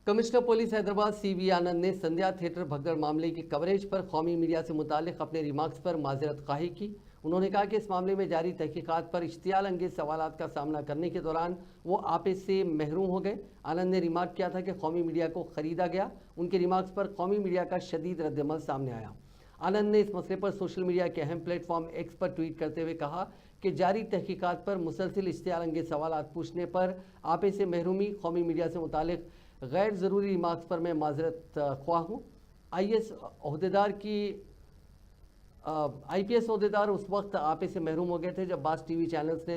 Commissioner police Hyderabad CV आनंद ने संध्या theatre भगदड़ मामले की कवरेज पर कौमी मीडिया से मुतालिक अपने रिमार्क्स पर माजरत खाही की। उन्होंने कहा कि इस मामले में जारी तहकीकात पर इश्तियाल अंगेज सवालात का सामना करने के दौरान वो आपे से महरूम हो गए। आनंद ने रिमार्क किया था कि कौमी मीडिया को खरीदा गया। उनके रिमार्क्स पर कौमी मीडिया का शदीद रद्दमल सामने आया। आनंद ने इस मसले पर सोशल मीडिया के अहम प्लेटफॉर्म एक्स पर ट्वीट करते हुए कहा कि जारी तहकीकात पर मुसलसिल इश्तियाल अंगेज सवालात पूछने पर आपे से महरूमी, कौमी मीडिया से मुतालिक गैर ज़रूरी रिमार्क्स पर मैं माजरत ख्वाह हूँ। आईपीएस अहदेदार उस वक्त आपे से महरूम हो गए थे जब बास टीवी चैनल्स के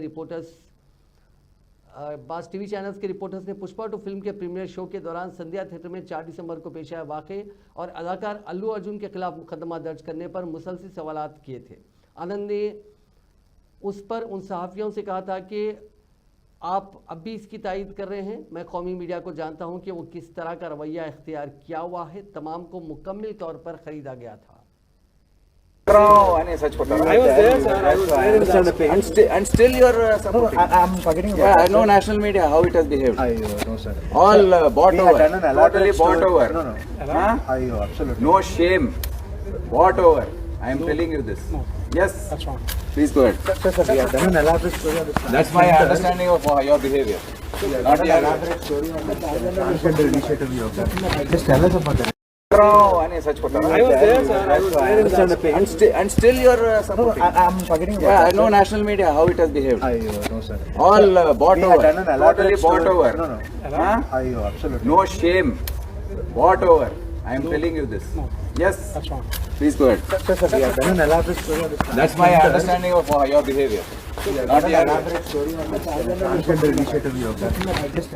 रिपोर्टर्स ने पुष्पा 2 फिल्म के प्रीमियर शो के दौरान संध्या थिएटर में 4 दिसंबर को पेश आए वाक़े और अदाकार अल्लू अर्जुन के खिलाफ मुकदमा दर्ज करने पर मुसलसिल सवालात किए थे। आनंद ने उस पर उन सहाफ़ियों से कहा था कि आप अब भी इसकी तायद कर रहे हैं। मैं कौमी मीडिया को जानता हूं कि वो किस तरह का रवैया इख्तियार किया हुआ है। तमाम को मुकम्मल तौर पर खरीदा गया था। सच बता रहा हूं। And still you are supporting. I'm forgetting about Yeah, I that, know sir. national media how it has behaved. No, sir. All bought We over. had done an elaborate Totally bought story. over. No. Huh? Absolutely. No shame. Bought over. I am telling you this. Yes. That's wrong. Please go ahead. Sir, we have done an elaborate story on this. That's my understanding of your behavior. Not An your elaborate story on the transgender initiative you have done. Just tell us about that. सच बता रहा हूं। And still you are supporting. I'm forgetting about Yeah, I that, know sir. national media how it has behaved. No, sir. All bought We over. had done an elaborate Totally bought story. over. No. Huh? Absolutely. No shame. Bought over. I am telling you this. Yes. That's wrong. Please go ahead. Sir, we have done an elaborate story on this. That's my understanding of your behavior. We have Not done your an elaborate story on this transgender initiative you have done. Just